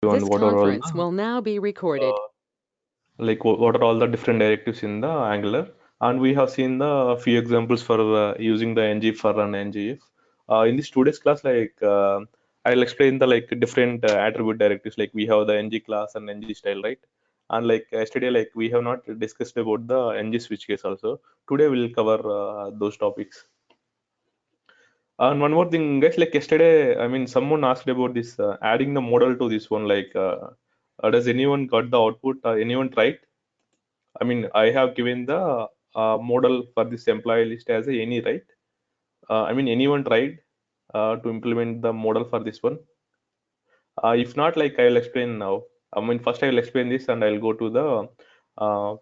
on This what are all conference will now be recorded. what are all the different directives in the Angular, and we have seen the few examples for using the ngFor and ngIf. In this today's class, I'll explain the different attribute directives. Like we have the ngClass and ngStyle, right? And like yesterday, like we have not discussed about the ng switch case also. Today we'll cover those topics. And one more thing, guys, like yesterday, I mean, someone asked about this adding the model to this one. Does anyone got the output? Anyone tried? I mean, I have given the model for this employee list as a any, right? I mean, anyone tried to implement the model for this one? If not, like I'll explain now. I mean, first I will explain this and I'll go to the uh,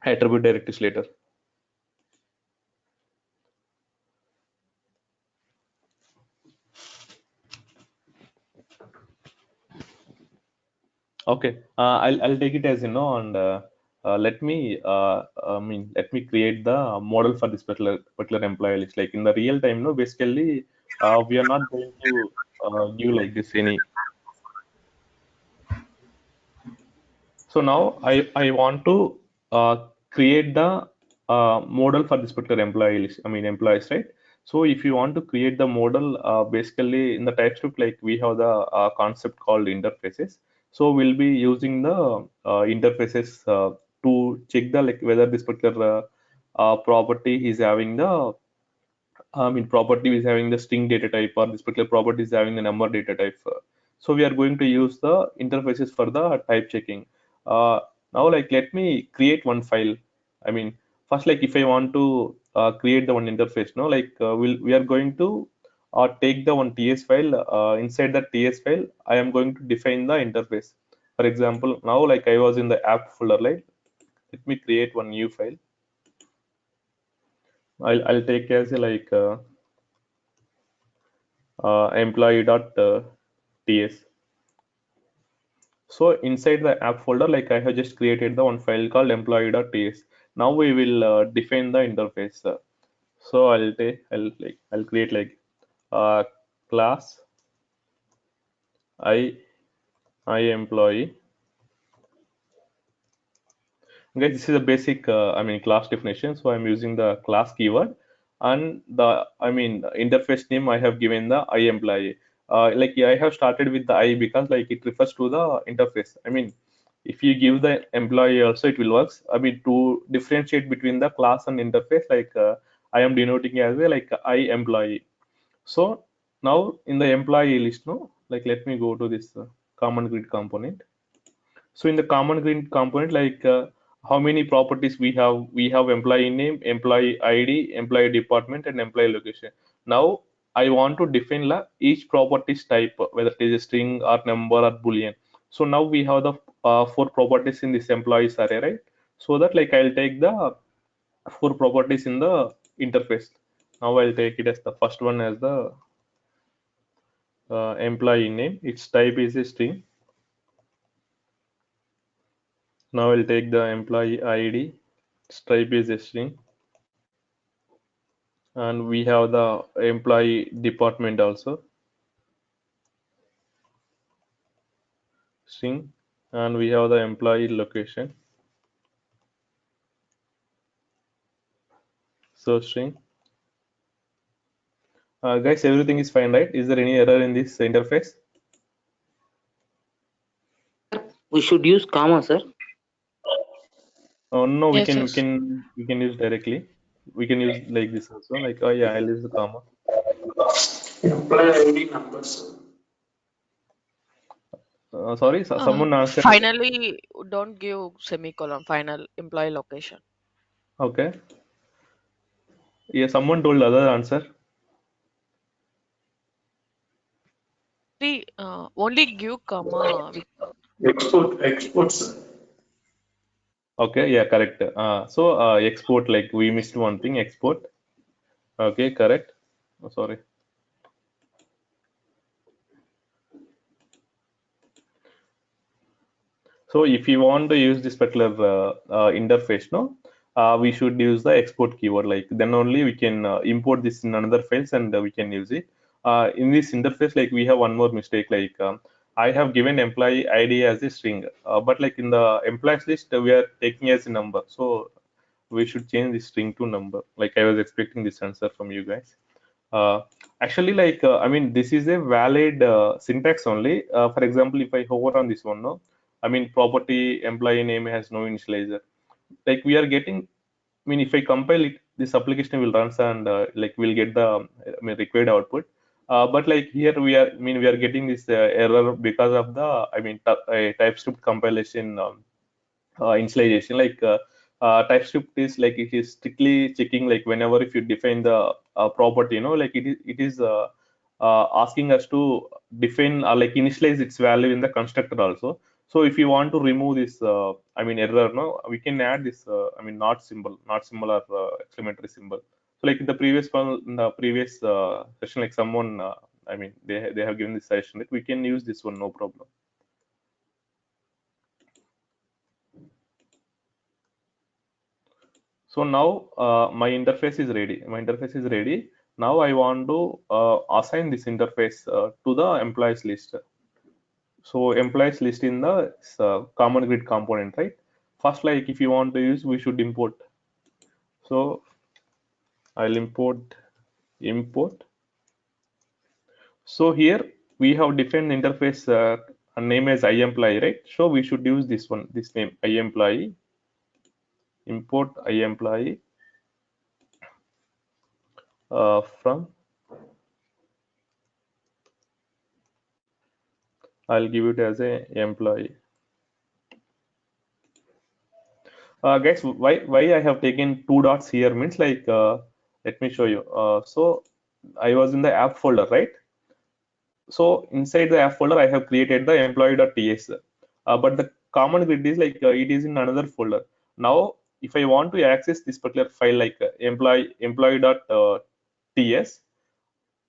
attribute directives later. Okay, I'll take it as and let me create the model for this particular employee list. Like in the real time, no, basically, we are not going to give like this any. So now I want to create the model for this particular employee list. I mean employees, right? So if you want to create the model, basically in the TypeScript, like we have the concept called interfaces. So we'll be using the interfaces to check the like whether this particular property is having the property is having the string data type or this particular property is having the number data type. So we are going to use the interfaces for the type checking. Uh, Now, like, let me create one file. I mean, first, like, if I want to create the one interface, no, we are going to take the one TS file. Inside that TS file, I am going to define the interface. For example, now, like, I was in the app folder, like, let me create one new file. I'll take as a employee.ts. So inside the app folder, like I have just created the one file called employee.ts. Now we will define the interface. So I'll create like uh, class I employee. Guys, this is a basic class definition. So I'm using the class keyword and the interface name I have given the I employee. I have started with the I because like it refers to the interface. I mean, if you give the employee also it will works. I mean, to differentiate between the class and interface, I am denoting as a like I employee. So now in the employee list, no, like let me go to this common grid component. So in the common green component, how many properties we have? We have employee name, employee ID, employee department, and employee location. Now I want to define each properties type, whether it is a string or number or boolean. So now we have the four properties in this employees array, right? So that like I'll take the four properties in the interface. Now I'll take it as the first one as the employee name. Its type is a string. Now I'll take the employee ID. Stripe is a string, and we have the employee department also string, and we have the employee location. So string. Guys, everything is fine, right? Is there any error in this interface? We should use comma, sir. Oh no, Yes, we can use directly. We can use like this also. Like oh yeah, I'll use the comma. Employee ID numbers. Sorry, someone answered. Finally, don't give semicolon. Final employee location. Okay. Yeah, someone told other answer. See, only give comma. Exports. Okay, yeah, correct. Export, like we missed one thing, export. Okay, correct. Oh, sorry. So if you want to use this particular interface, no, we should use the export keyword. Like then only we can import this in another files and we can use it. In this interface, like we have one more mistake. I have given employee ID as a string, but like in the employees list, we are taking as a number. So we should change the string to number. Like I was expecting this answer from you guys. Uh, Actually, like I mean, this is a valid syntax only. For example, if I hover on this one, no, I mean, property employee name has no initializer. Like we are getting, I mean, if I compile it, this application will run and like we'll get the I mean required output. But like here we are, I mean, we are getting this error because of the I mean TypeScript compilation initialization. Like TypeScript is like it is strictly checking like whenever if you define the property, like it is asking us to define like initialize its value in the constructor also. So if you want to remove this, I mean error, no, we can add this, I mean not symbol or exclamatory symbol. So like in the previous one, in the previous session, like someone, I mean they have given this suggestion that we can use this one, no problem. So now my interface is ready. My interface is ready. Now I want to assign this interface to the employees list. So employees list in the common grid component, right? First, like if you want to use, we should import. So I'll import. So here we have defined interface a name as iEmployee, right? So we should use this one, this name iEmployee. Import iEmployee from. I'll give it as a employee. Guys, why I have taken two dots here means like let me show you. So I was in the app folder, right? So inside the app folder, I have created the employee.ts. But the common grid is like it is in another folder. Now, if I want to access this particular file like employee.ts,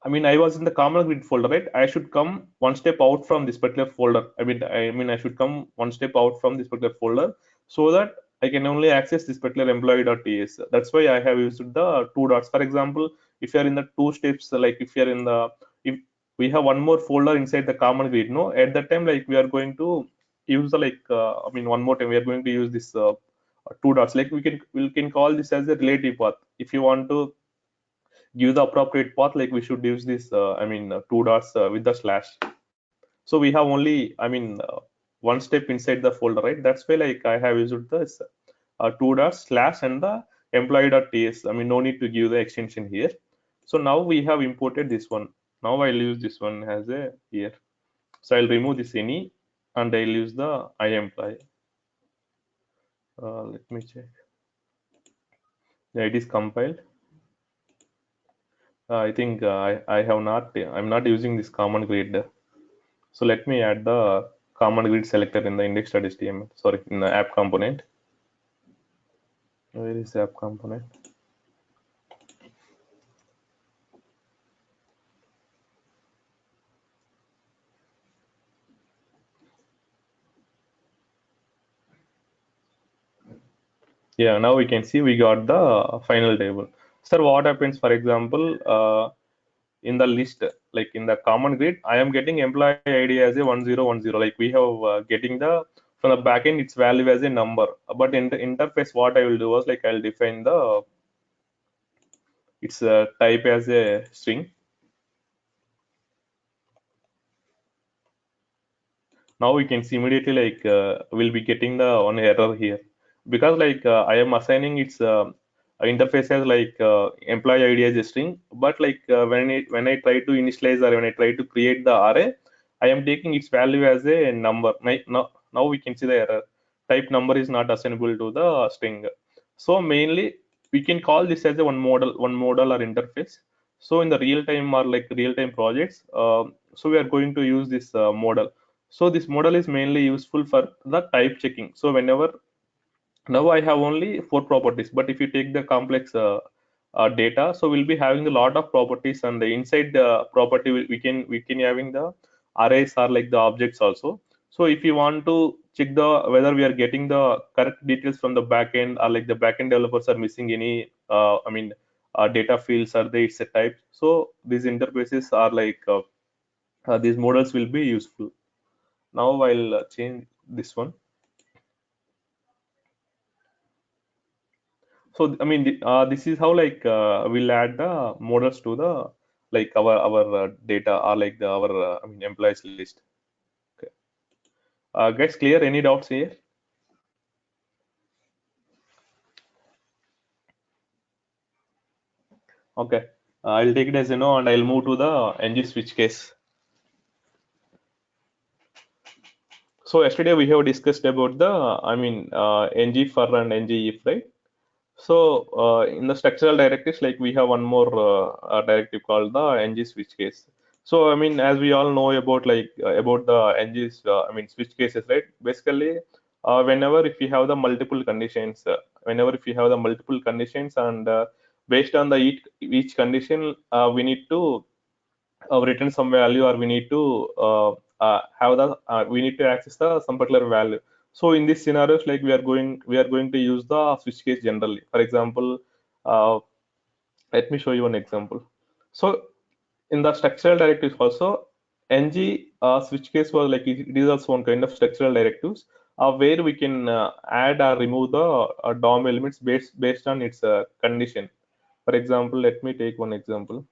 I mean, I was in the common grid folder, right? I should come one step out from this particular folder. I mean, I should come one step out from this particular folder so that I can only access this particular employee.ts. That's why I have used the two dots. For example, if you are in the two steps, like if you are in the, if we have one more folder inside the common grid, no, at that time, like we are going to use the like, I mean, one more time, we are going to use this two dots. Like we can call this as a relative path. If you want to give the appropriate path, like we should use this two dots with the slash. So we have only one step inside the folder, right? That's why like I have used this two dots slash and the employee.ts. I mean, no need to give the extension here. So now we have imported this one. Now I'll use this one as a here. So I'll remove this any and I'll use the iEmployee. Let me check. Yeah, it is compiled. I think I'm not using this common grid. So let me add the common grid selector in the index.html. Sorry, in the app component. Where is the app component? Yeah, now we can see we got the final table. Sir, what happens, for example, in the list, like in the common grid, I am getting employee ID as a 1010. Like we have getting the from the backend its value as a number. But in the interface, what I will do was like I'll define the its type as a string. Now we can see immediately like we'll be getting the one error here because like I am assigning its interface as like employee ID as a string, but like when I try to initialize or when I try to create the array, I am taking its value as a number. Now we can see the error. Type number is not assignable to the string. So mainly we can call this as a one model or interface. So in the real time or like real time projects, so we are going to use this model. So this model is mainly useful for the type checking. So whenever now I have only four properties, but if you take the complex data, so we'll be having a lot of properties, and the inside the property we can having the arrays or like the objects also. So if you want to check the whether we are getting the correct details from the backend or like the backend developers are missing any data fields or they it's a type. So these interfaces are like these models will be useful. Now I'll change this one. So I mean, this is how like we'll add the models to the like our data or like the our I mean employees list. Okay, guys, clear? Any doubts here? Okay, I'll take it as and I'll move to the ng switch case. So yesterday we have discussed about the I mean ng for and ng if, right? So in the structural directives, like we have one more directive called the ng switch case. So I mean, as we all know about like about the ng's I mean switch cases, right? Basically, whenever if you have the multiple conditions, whenever if you have the multiple conditions, and based on the each condition, we need to return some value, or we need to have the we need to access the some particular value. So in these scenarios, like we are going to use the switch case generally. For example, uh, let me show you an example. So in the structural directives also, ng switch case was like it is also one kind of structural directives where we can add or remove the DOM elements based on its condition. For example, let me take one example.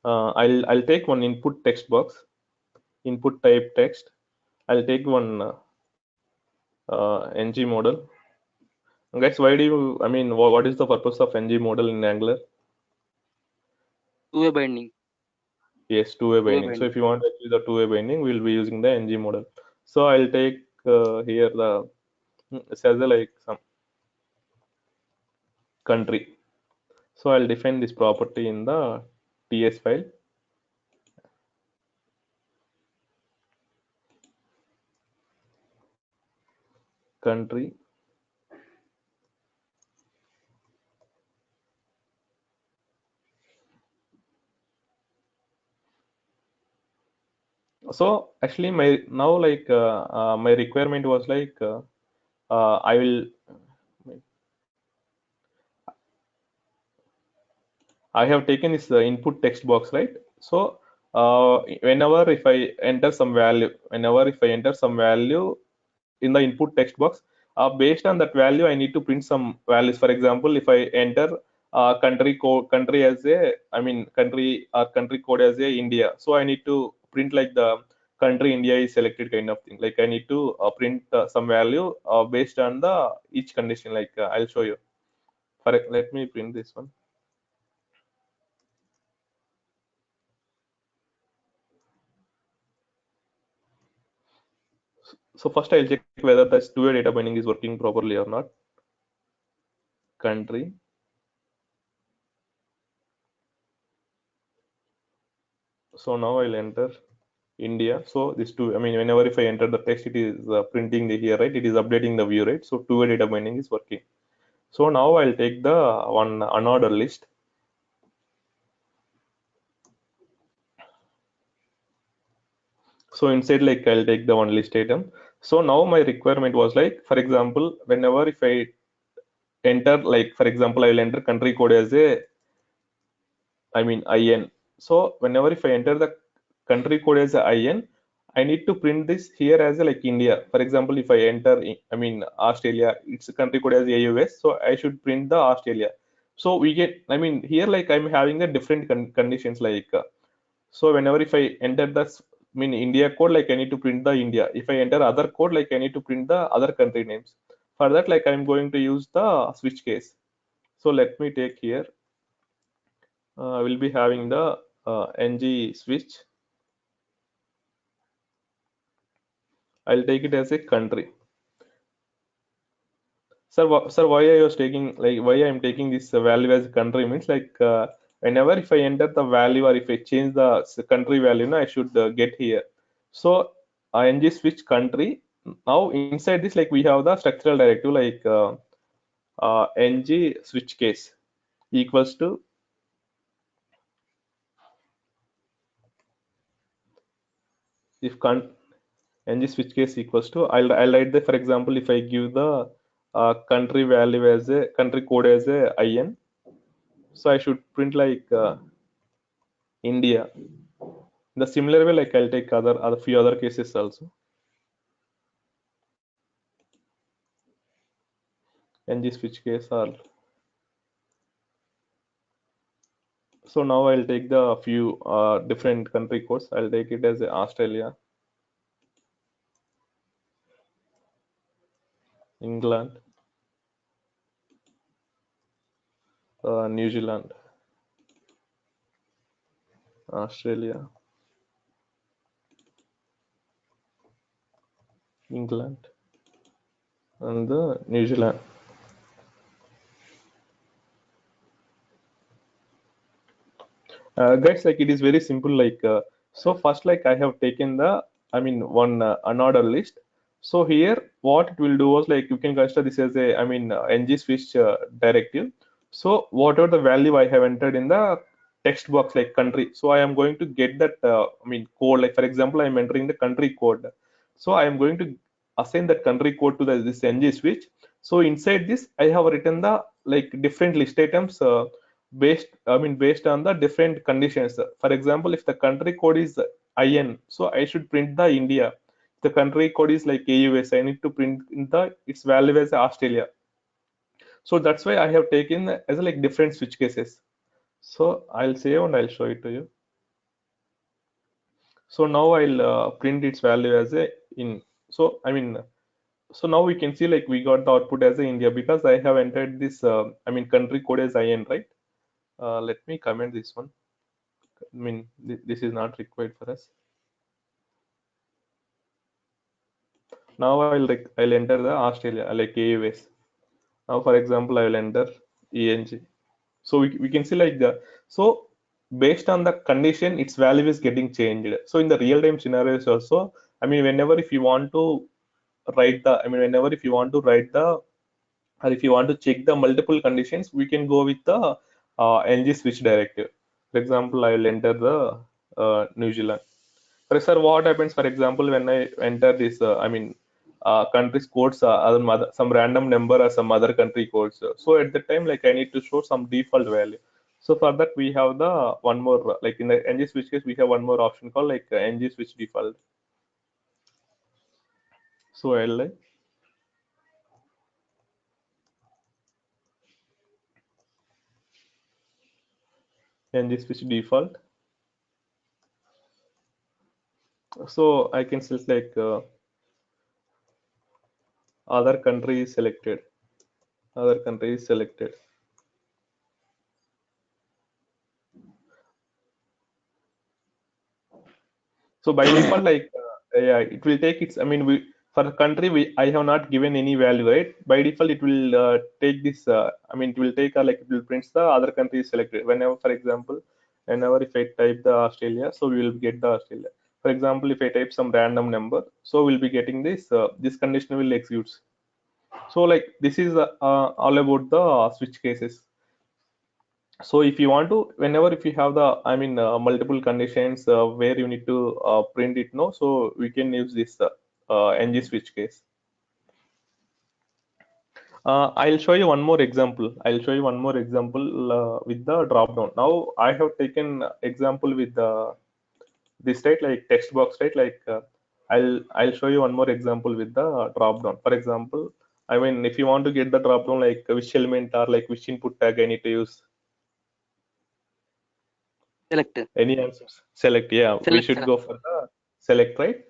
I'll take one input text box, input type text. I'll take one ng model. Guys, why do you? I mean, what is the purpose of ng model in Angular? Two-way binding. Yes, two-way Two-way binding. So binding. if you want to use the two-way binding, we'll be using the ng model. So I'll take here the it says like some country. So I'll define this property in the ts file. Country. So actually, my now like my requirement was like I will I have taken this input text box, right? So whenever if I enter some value, whenever if I enter some value in the input text box, based on that value, I need to print some values. For example, if I enter country as a, I mean country or country code as a India, so I need to print like the country India is selected kind of thing. Like I need to print some value based on the each condition. Like I'll show you. Let me print this one. So first I'll check whether this two-way data binding is working properly or not. Country. So now I'll enter India. So this two, I mean, whenever if I enter the text, it is printing the here, right? It is updating the view, right? So two-way data binding is working. So now I'll take the one unordered list. So inside, like I'll take the one list item. So now my requirement was like, for example, whenever if I enter, like for example, I'll enter country code as a I mean IN. So whenever if I enter the country code as a IN, I need to print this here as a like India. For example, if I enter I mean Australia, it's a country code as AUS, so I should print the Australia. So we get I mean here like I'm having the different conditions like so whenever if I enter the I mean India code, like I need to print the India. If I enter other code, like I need to print the other country names. For that, like I'm going to use the switch case. So let me take here we'll be having the ng switch. I'll take it as a country. Sir, sir, why I was taking like why I'm taking this value as a country means like whenever if I enter the value or if I change the country value, I should get here. So ng switch country. Now inside this like we have the structural directive like ng switch case equals to if ng switch case equals to, I'll write the, for example, if I give the country value as a country code as a in, so I should print like India. In the similar way, like I'll take other few other cases also. ng switch case are, so now I'll take the few different country codes. I'll take it as Australia, England, New Zealand, Australia, England, and New Zealand. Guys, like it is very simple. Like so, first, like I have taken the, I mean, one unordered list. So here, what it will do was like you can consider this as a, I mean, ng switch directive. So whatever the value I have entered in the text box, like country, so I am going to get that, I mean, code. Like for example, I am entering the country code. So I am going to assign that country code to this ng switch. So inside this, I have written the like different list items. Based on the different conditions. For example, if the country code is in, so I should print the India. If the country code is like AUS, I need to print in the its value as Australia. So that's why I have taken as like different switch cases. So I'll save and I'll show it to you. So now I'll print its value as a in. So I mean, so now we can see like we got the output as a India because I have entered this. I mean, country code as IN, right? Let me comment this one. I mean, this is not required for us. Now I'll enter the Australia like AUS. Now, for example, I will enter ENG. So we can see like the, so based on the condition, its value is getting changed. So in the real time scenarios also, I mean, whenever if you want to write the, I mean, whenever if you want to write the, or if you want to check the multiple conditions, we can go with the ng switch directive. For example, I will enter the New Zealand. Sir, what happens, for example, when I enter this, country's codes, some random number or some other country codes. So at the time, like I need to show some default value. So for that, we have the one more, like in the ng switch case, we have one more option called like ng switch default. So I'll like ng switch default. So I can select like other country is selected. Other country is selected. So by default, like yeah, it will take its. I mean, we for the country we I have not given any value, right? By default, it will take this. I mean, it will take like it will print the other country is selected. Whenever, for example, whenever if I type the Australia, so we will get the Australia. For example, if I type some random number, so we'll be getting this. This condition will execute. So like this is all about the switch cases. So if you want to, whenever if you have the, I mean, multiple conditions where you need to print it, no, so we can use this ng switch case. I'll show you one more example. I'll show you one more example with the drop down. Now I have taken example with the this, right, like text box, right, like I'll show you one more example with the drop down. For example, I mean, if you want to get the drop down, like which element or like which input tag I need to use. Select. Any answers? Select. Yeah, we should go for the select, right?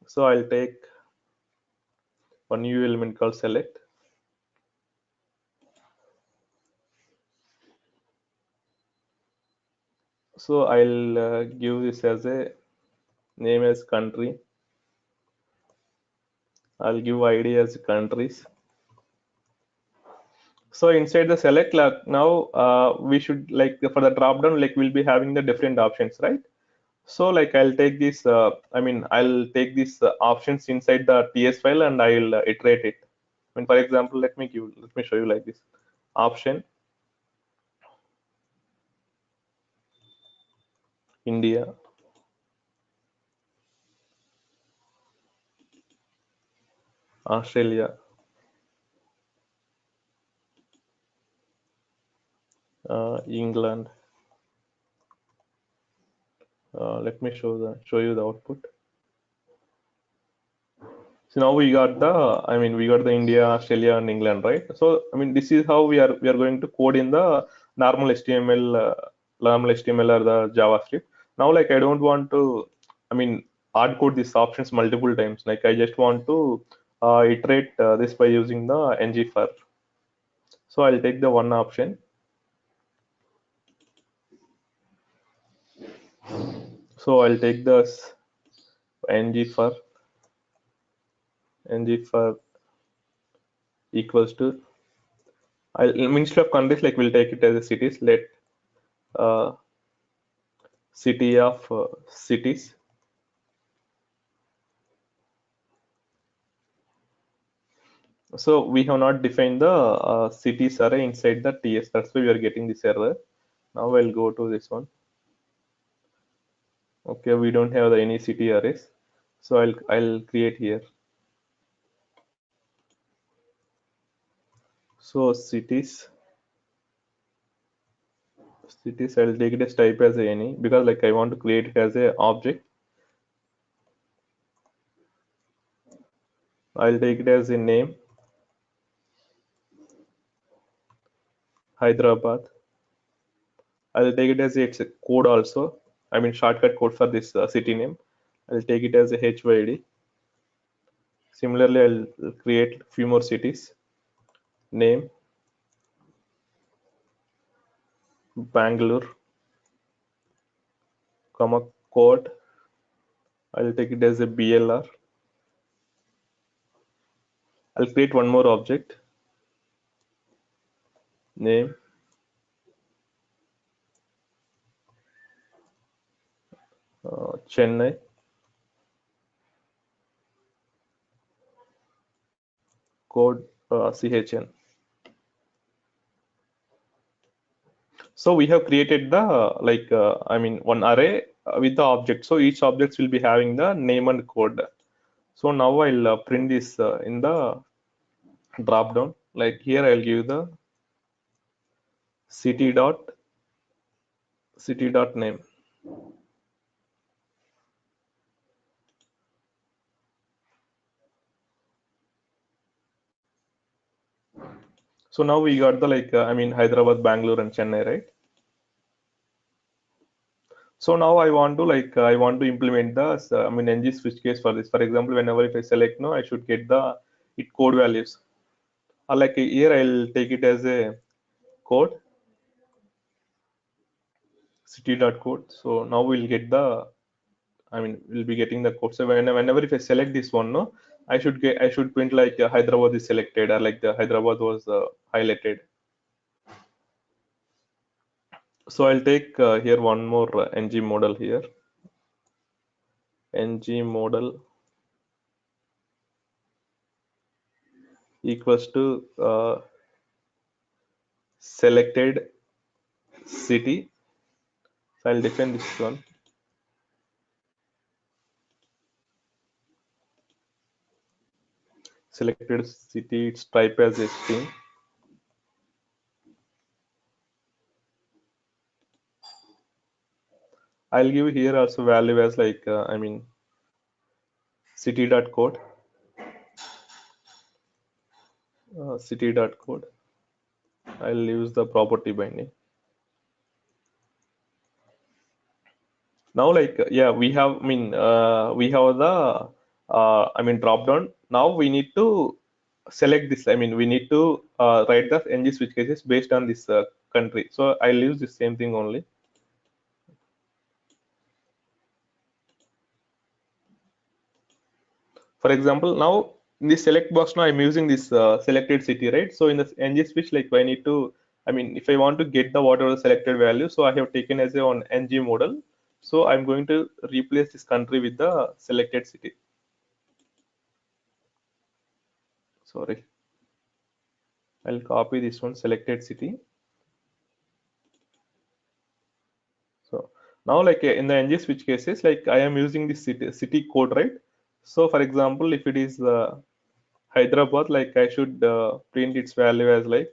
So I'll take one new element called select. So I'll give this as a name as country. I'll give ID as countries. So inside the select, like, now we should like for the drop down, like we'll be having the different options, right? So like I'll take this, I'll take these options inside the TS file and I'll iterate it. I mean, for example, let me show you like this option India. Australia, England. Let me show you the output. So now we got we got the India, Australia, and England, right? So I mean, this is how we are going to code in the normal HTML, or the JavaScript. Now, like I don't want to, I mean, hard code these options multiple times. Like I just want to iterate this by using the ngFor. So I'll take the one option. So I'll take this ngFor equals to. Instead of countries, like we'll take it as a cities. Let uh, city of cities. So we have not defined the cities array inside the TS. That's why we are getting this error. Now I'll go to this one. Okay, we don't have any city arrays. So I'll create here. So cities I'll take it as type as any, because like I want to create it as a object. I'll take it as a name, Hyderabad. I'll take it as its code also. I mean shortcut code for this city name. I'll take it as a HYD. Similarly, I'll create few more cities. Name, Bangalore, comma code. I'll take it as a BLR. I'll create one more object. Name, Chennai. Code CHN. So we have created the one array with the object. So each objects will be having the name and code. So now I'll print this in the drop down. Like here I'll give the city dot name. So now we got the Hyderabad, Bangalore, and Chennai, right? So now I want to implement the ng switch case for this. For example, whenever if I select no, I should get the it code values. Like here I'll take it as a code city.code. So now we'll get the we'll be getting the code. So whenever if I select this one, no, I should print like Hyderabad is selected, or like the Hyderabad was highlighted. So I'll take here one more ng model here. Ng model equals to selected city. So I'll define this one. Selected city, its type as a string. I'll give here also value as city.code. City.code. I'll use the property binding. Now yeah, we have we have the drop down. Now we need to select this. We need to write the ng switch cases based on this country. So I'll use the same thing only. For example, now in the select box, now I'm using this selected city, right? So in the ng switch, like I need to, if I want to get the whatever selected value, so I have taken as a on ng model. So I'm going to replace this country with the selected city. Sorry, I'll copy this one, selected city. So now in the ng switch cases, like I am using this city code, right? So for example, if it is Hyderabad, like I should print its value as like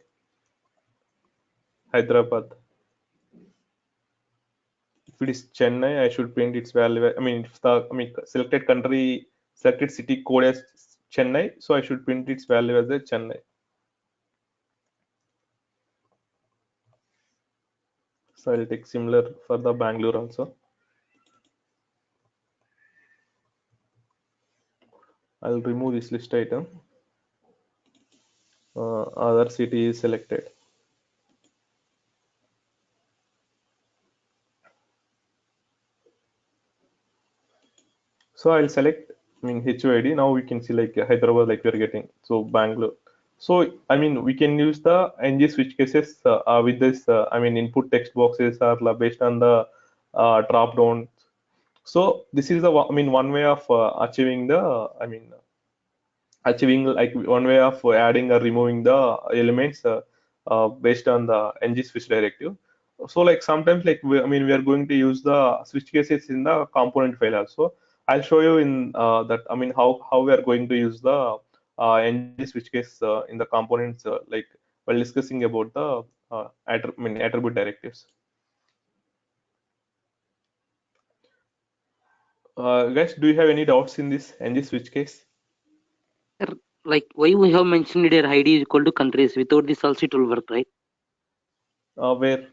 Hyderabad. If it is Chennai, I should print its value. I mean, if the selected country, selected city code as Chennai, so I should print its value as a Chennai. So I'll take similar for the Bangalore also. I'll remove this list item. Other city is selected. So I'll select, HUID. Now we can see like Hyderabad, like we're getting. So Bangalore. So we can use the ng switch cases with this. Input text boxes are based on the drop down. So this is the one way of achieving the achieving like one way of adding or removing the elements based on the ng switch directive. So like sometimes like we are going to use the switch cases in the component file also. I'll show you in that how we are going to use the ng switch case in the components like while discussing about the attribute directives. Guys, do you have any doubts in this ng switch case? Sir, like why we have mentioned their ID is equal to countries. Without this also it will work, right? Where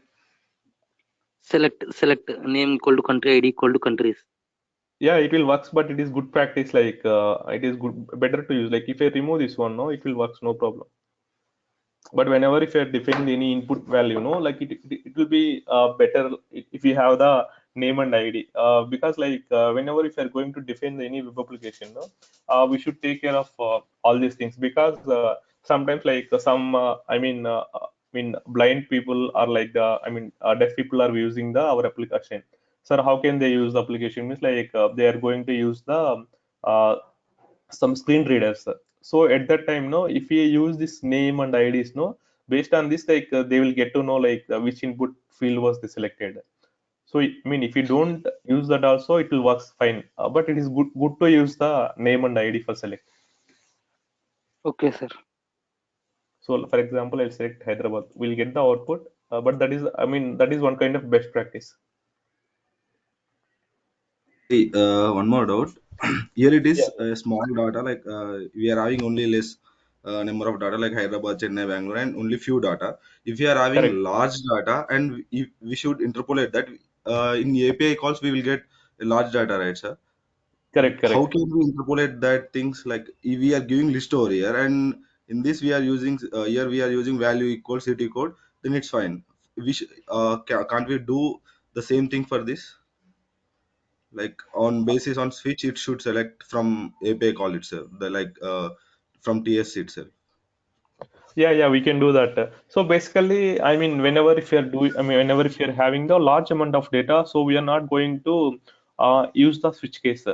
Select name equal to country, ID equal to countries. yeah, it will works, but it is good practice. Like it is good, better to use. Like if I remove this one, no, it will works, no problem. But whenever if you are defining any input value, no, like it will be better if you have the name and ID. Because like whenever if you are going to define any web application, no, we should take care of all these things because sometimes like some blind people are like deaf people are using the our application. So how can they use the application? Means like they are going to use the uh, some screen readers. So at that time, no, if we use this name and IDs, no, based on this, like they will get to know like which input field was they selected. So if you don't use that also, it will work fine. But it is good to use the name and ID for select. Okay, sir. So for example, I'll select Hyderabad. We'll get the output, but that is that is one kind of best practice. Hey, one more doubt. Here it Yeah, is small data, like we are having only less number of data, like Hyderabad, Chennai, Bangalore, and only few data. If we are having correct, large data, and if we should interpolate that in API calls, we will get a large data, right, sir? correct, How correct. can we interpolate that things like if we are giving list over here, and in this we are using here we are using value equals city code, then it's fine. Can't we do the same thing for this? Like on basis on switch it should select from API call itself, the like from TS itself. Yeah, we can do that. So basically, whenever if you're doing, whenever if you're having the large amount of data, so we are not going to use the switch case.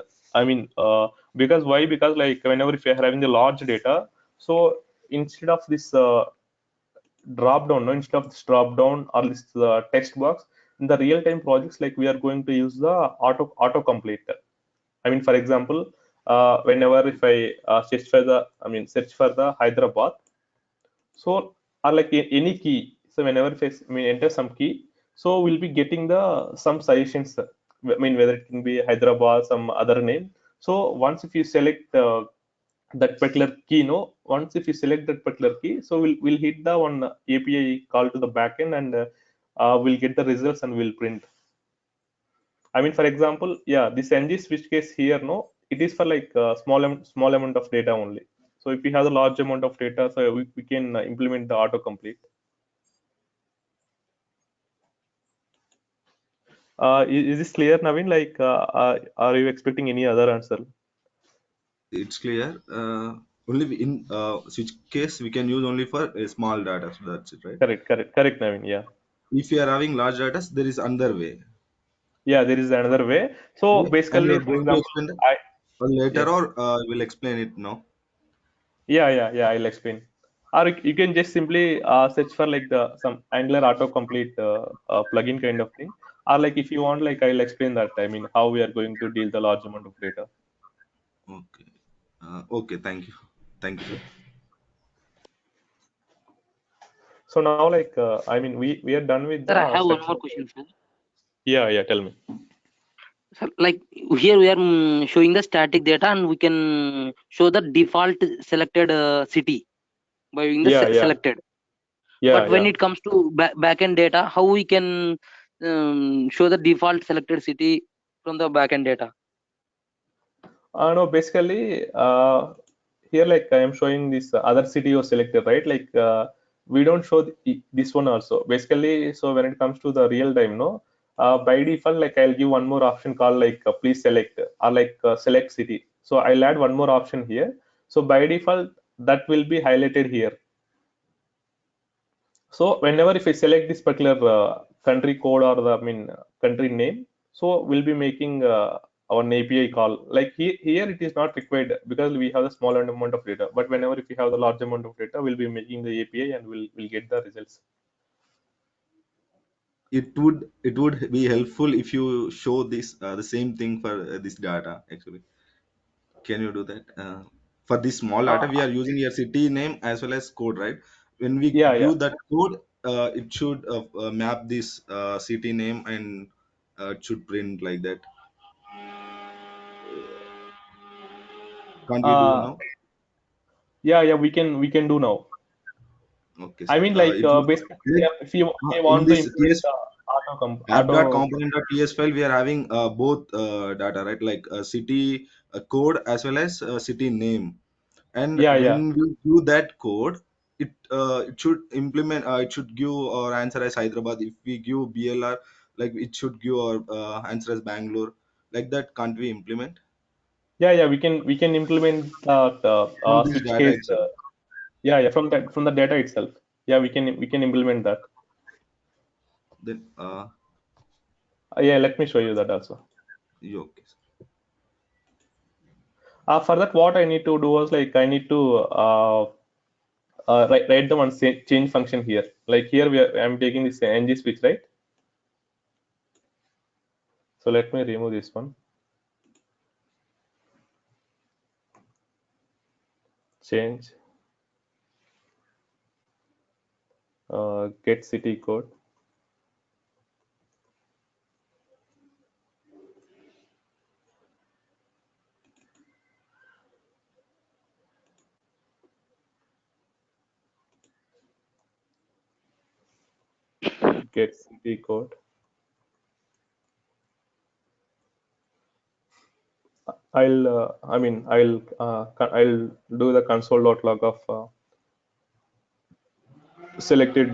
Because why? Because like whenever if you're having the large data, so instead of this drop down, no, instead of this drop down or this text box, in the real time projects, like we are going to use the auto complete. For example, whenever if I search for the, search for the Hyderabad. So, or like any key. So whenever if I enter some key, so we'll be getting the some suggestions. Whether it can be Hyderabad, some other name. So once if you select that particular key, no. Once if you select that particular key, so we'll hit the one API call to the backend and we'll get the results and we'll print. For example, yeah, this ng switch case here, no, it is for like small amount of data only. So if we have a large amount of data, so we can implement the autocomplete. Is this clear, Naveen? Like, are you expecting any other answer? It's clear. Only in switch case we can use only for a small data, so that's it, right? Correct, Naveen. Yeah, If you are having large data, there is another way. yeah. There is another way. So Yeah, and you basically, are for going to example, explain that I later, yes, or will explain it now. yeah. I'll explain. Or you can just simply search for like the some Angular autocomplete plugin kind of thing. Or like if you want, like I'll explain that. How we are going to deal the large amount of data. Okay. Okay. Thank you. Thank you, sir. So now, like, I mean, we are done with Sir, I the have one structure. more question, sir. Yeah, tell me. Sir, like here we are showing the static data, and we can show the default selected city by using the Yeah, yeah, selected. yeah, But when yeah. it comes to backend data, how we can show the default selected city from the backend data? No, basically, here, like, I am showing this other city you selected, right? Like, we don't show this one also. Basically, so when it comes to the real time, no, by default, like, I'll give one more option called like please select or like select city. So I'll add one more option here. So by default, that will be highlighted here. So whenever if I select this particular country code or the country name, so we'll be making our API call. Like here it is not required because we have a small amount of data. But whenever if we have the large amount of data, we'll be making the API and we'll get the results. It would be helpful if you show this the same thing for this data actually. Can you do that? For this small Uh, data, we are using your city name as well as code, right? When we yeah. give that code, it should map this city name and it should print like that. Can't we do Uh, now? yeah. We can do now. Okay, I sir. mean, like It would basically, like if you in want to this implement TS the auto. app.component.ts file, we are having both data, right? Like city code as well as city name. And Yeah. when we do that code, it should implement. It should give our answer as Hyderabad. If we give BLR, like it should give our answer as Bangalore. Like that, can't we implement Yeah. We can implement that from this switch data case. itself? Yeah, from the data itself. Yeah, we can implement that. Then Yeah, let me show you that also. okay. For that, what I need to do was like I need to write the one change function here. Like here I'm taking this ng switch, right? So let me remove this one. Change get city code. Get city code. I'll do the console.log of selected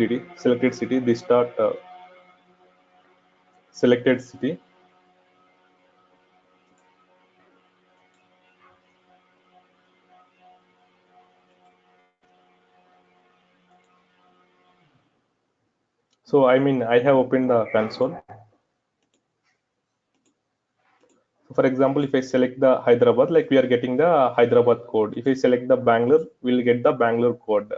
city. This dot selected city. So I have opened the console. For example, if I select the Hyderabad, like we are getting the Hyderabad code. If I select the Bangalore, we'll get the Bangalore code.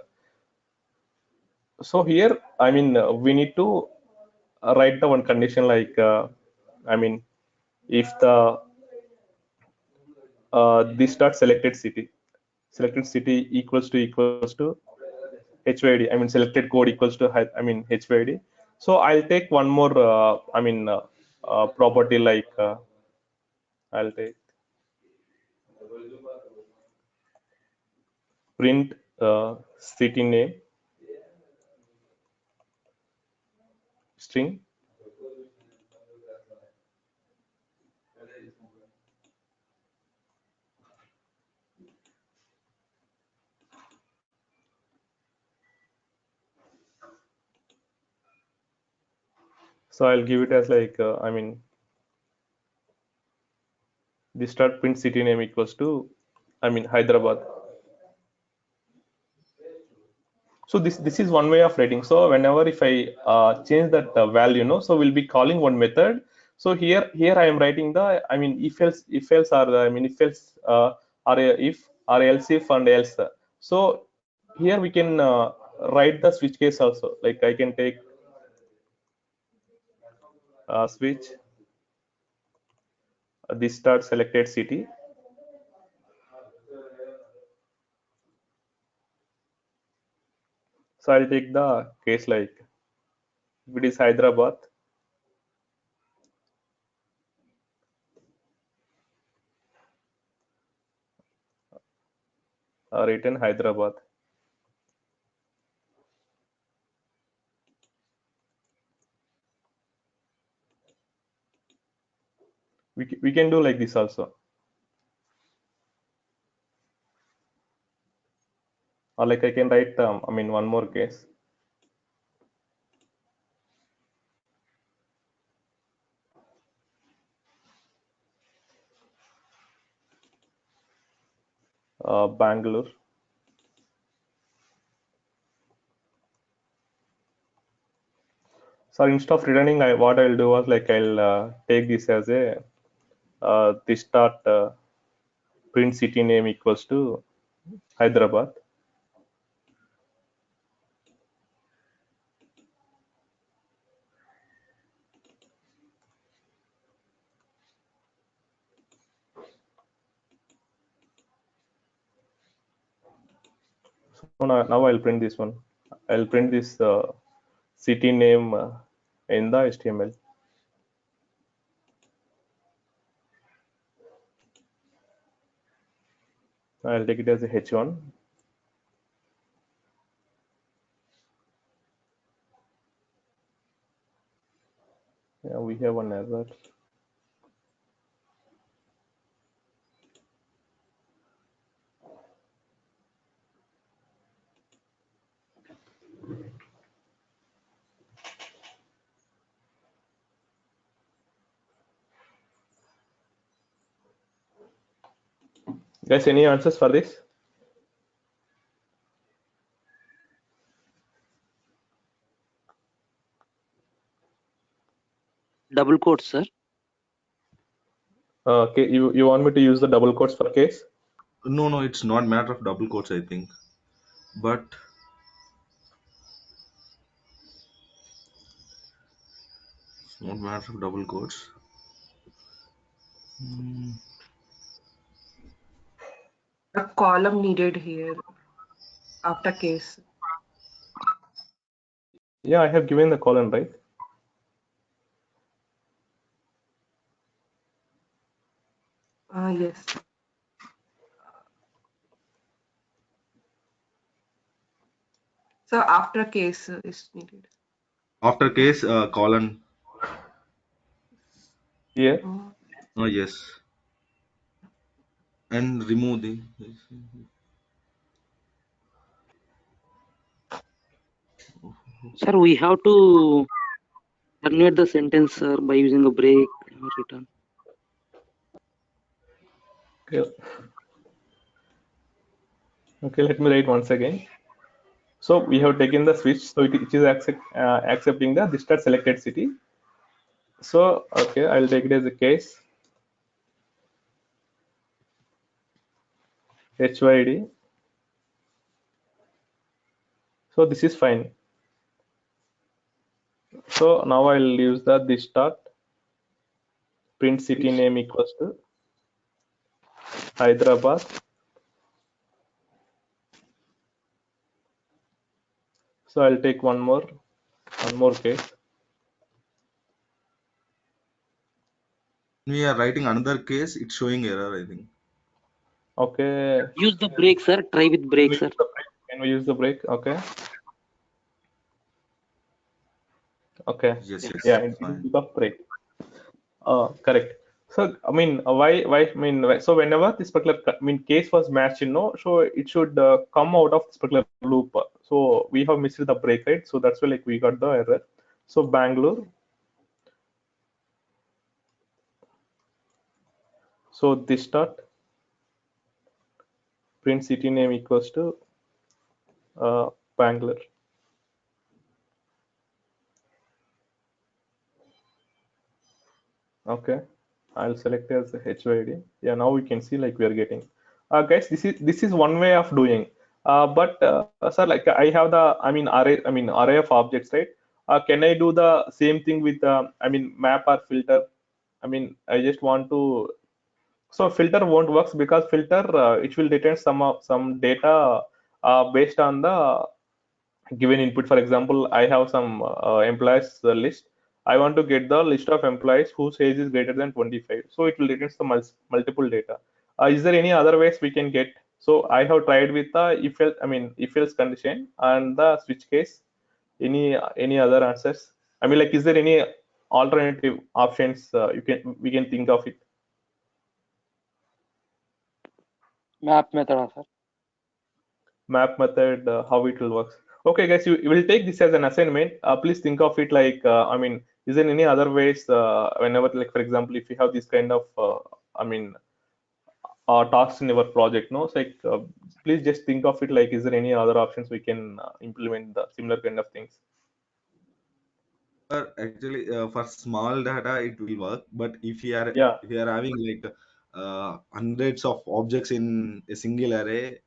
So here, we need to write the one condition like, I mean, if the this dot selected city equals to HYD. Selected code equals to HYD. So I'll take one more, property like I'll take print city name string. So I'll give it as like this dot print city name equals to Hyderabad. So this is one way of writing. So whenever if I change that value, no, so we'll be calling one method. So here I am writing the if else or the if else or if or else if and else. So here we can write the switch case also. Like I can take switch this start selected city. So I'll take the case like if it is Hyderabad, written Hyderabad. We can do like this also, or like I can write one more case. Bangalore. So instead of returning, what I'll do was like I'll take this as a this start print city name equals to Hyderabad. So now I'll print this one. I'll print this city name in the HTML. I'll take it as a H1. Yeah, we have one error. Guys, any answers for this? Double quotes, sir. Okay, you want me to use the double quotes for case? No, it's not matter of double quotes, I think. But it's not matter of double quotes. A column needed here after case. Yeah, I have given the column, right? Yes. So after case is needed. After case, colon. Yeah. Oh, Yes. And remove the. Sir, we have to terminate the sentence, sir, by using a break or return. Okay. Okay, let me write once again. So we have taken the switch, so it is accepting the this start selected city. So okay, I'll take it as a case HYD. So this is fine. So now I'll use the this start print city name equals to Hyderabad. So I'll take one more case. We are writing another case, it's showing error, I think. Okay. Use the break, sir. Try with break, sir. Can we use the break? Okay. Okay. Yes, Yeah, it fine. is because break. Correct. So so whenever this particular case was matched, so it should come out of this particular loop. So we have missed the break, right? So that's why like we got the error. So Bangalore. So this start print city name equals to Bangalore. Okay, I'll select as HYD. Yeah, now we can see like we are getting. Guys, this is one way of doing. But sir, like I have the array of objects, right? Can I do the same thing with map or filter? I just want to. So filter won't works because filter it will return some data based on the given input. For example, I have some employees list. I want to get the list of employees whose age is greater than 25, so it will return the multiple data. Is there any other ways we can get? So I have tried with the if else, if else condition and the switch case. Any other answers? I mean, like, is there any alternative options we can think of it? Map method, sir. Map method, how it will work. Okay, guys, you will take this as an assignment. Please think of it like, is there any other ways whenever, like, for example, if you have this kind of, I mean, tasks in your project, no? So, like, please just think of it like, is there any other options we can implement the similar kind of things? Actually, for small data it will work, but Yeah, if you are having like hundreds of objects in a single array,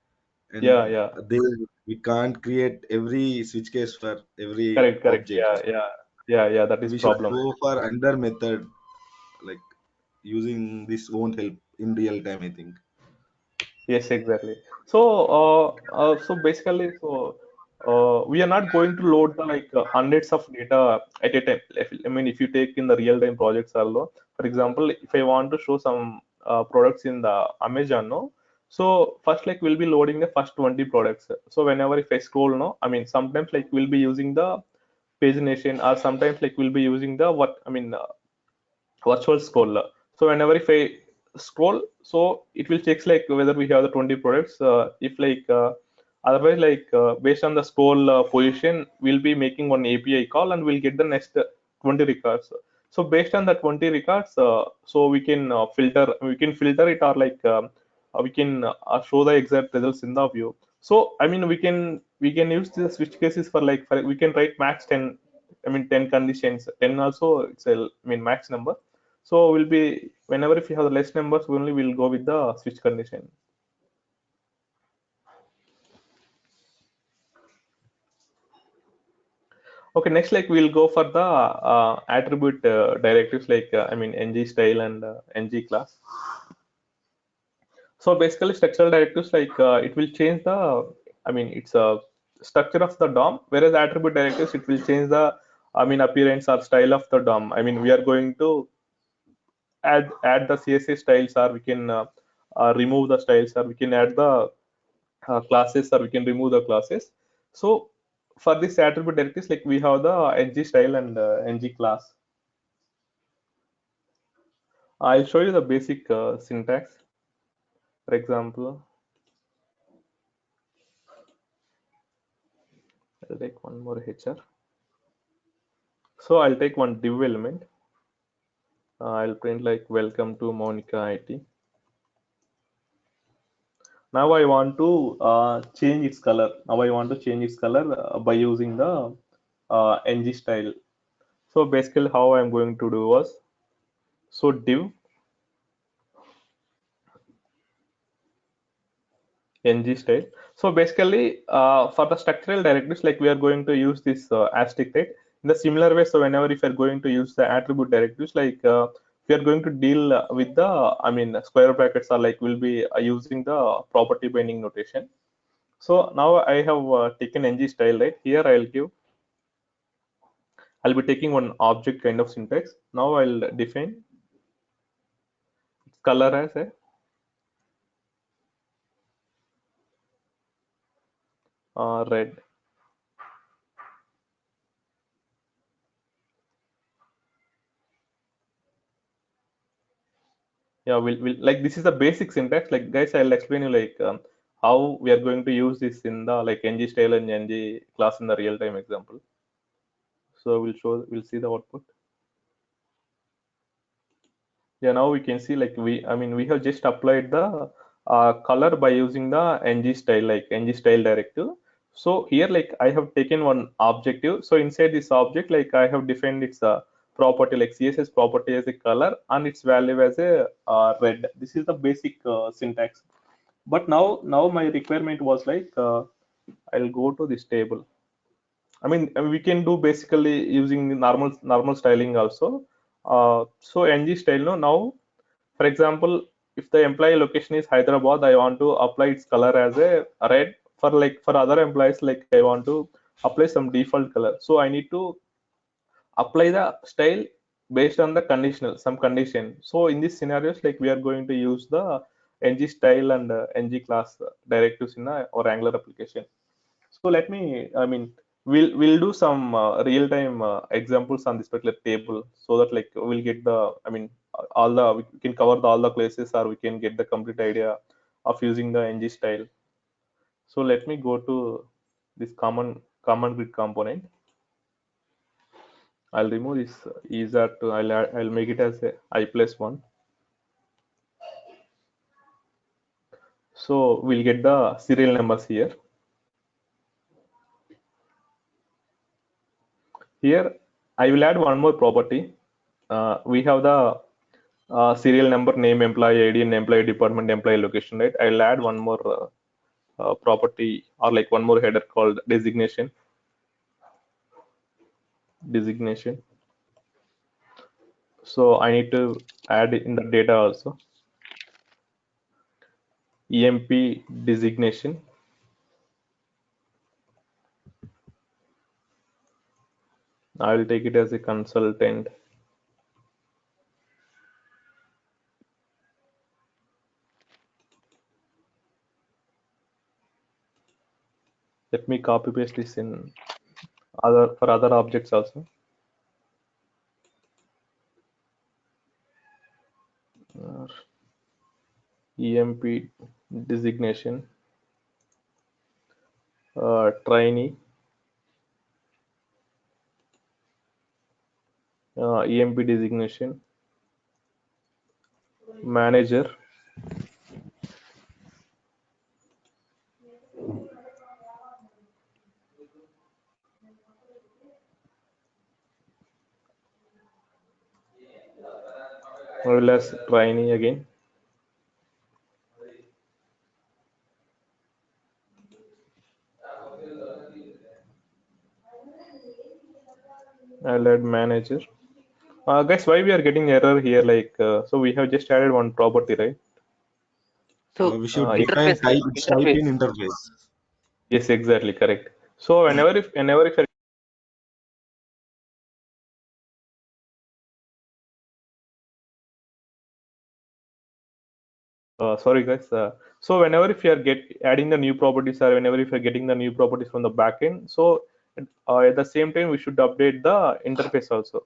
yeah, and yeah. they we can't create every switch case for every Correct, correct. object. Yeah, yeah, yeah, yeah. That is We should problem. go for under method, like using this won't help in real time, I think. Yes, exactly. So, so basically, we are not going to load the like hundreds of data at a time. I mean, if you take in the real-time projects, also, for example, if I want to show some products in the Amazon, no, so first like we'll be loading the first 20 products. So whenever if I scroll, no, I mean sometimes like we'll be using the pagination, or sometimes like we'll be using the virtual scroller. So whenever if I scroll, so it will check like whether we have the 20 products. If like otherwise, like based on the scroll position, we'll be making one API call and we'll get the next 20 records. So based on the 20 records, so we can filter it, or like we can show the exact results in the view. So I mean, we can use the switch cases for like we can write max 10. I mean 10 conditions. 10 also it's a max number. So we'll be whenever if you have the less numbers, only we'll go with the switch condition. Okay, next like we'll go for the attribute directives like ngStyle and ngClass. So basically, structural directives like it will change the it's a structure of the DOM, whereas attribute directives it will change the appearance or style of the DOM. I mean we are going to add the CSS styles, or we can remove the styles, or we can add the classes, or we can remove the classes. So for this attribute directives, like we have the ngStyle and ngClass. I'll show you the basic syntax. For example, I'll take one more HR. So I'll take one div element. I'll print like welcome to Monica IT. Now I want to change its color. Now I want to change its color by using the ngStyle. So basically how I'm going to do was, so div ngStyle. So basically for the structural directives, like we are going to use this asterisk, right? In the similar way, so whenever if you're going to use the attribute directives, like we are going to deal with the square brackets, are like we'll be using the property binding notation. So now I have taken ngStyle, right? Here I'll be taking one object kind of syntax. Now I'll define its color as a red. Yeah, we'll like this is the basic syntax. Like guys, I'll explain you like how we are going to use this in the like ngStyle and ngClass in the real time example. So we'll see the output. Yeah, now we can see like we have just applied the color by using the ngStyle, like ngStyle directive. So here like I have taken one objective. So inside this object, like I have defined its property, like CSS property as a color and its value as a red. This is the basic syntax. But now my requirement was like I'll go to this table. We can do basically using the normal styling also. So ngStyle, no, now for example, if the employee location is Hyderabad, I want to apply its color as a red. For like for other employees, like I want to apply some default color. So I need to apply the style based on the conditional, some condition. So in these scenarios, like we are going to use the ngStyle and ngClass directives in our Angular application. So let me, I mean, we'll do some real-time examples on this particular table, so that like we'll get the, I mean, all the we can cover all the places, or we can get the complete idea of using the ngStyle. So let me go to this common grid component. I'll remove this is that I'll make it as a I+1. So we'll get the serial numbers here. Here I will add one more property. We have the serial number, name, employee ID, and employee department, employee location, right? I'll add one more property, or like one more header called designation. So I need to add in the data also emp designation. I will take it as a consultant. Let me copy paste this in for other objects also. Emp designation, trainee, emp designation, manager, well as trainee again. I'll add manager. Guys, why we are getting error here? Like, so we have just added one property, right? So We should define interface, right? type in Interface. interface. Yes, exactly, correct. So whenever if you're sorry guys, so whenever if you are adding the new properties, or whenever if you're getting the new properties from the backend, so at the same time we should update the interface also.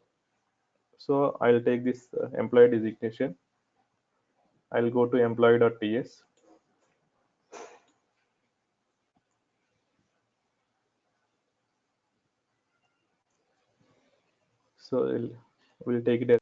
So I'll take this employee designation. I'll go to employee.ts. So we'll take it as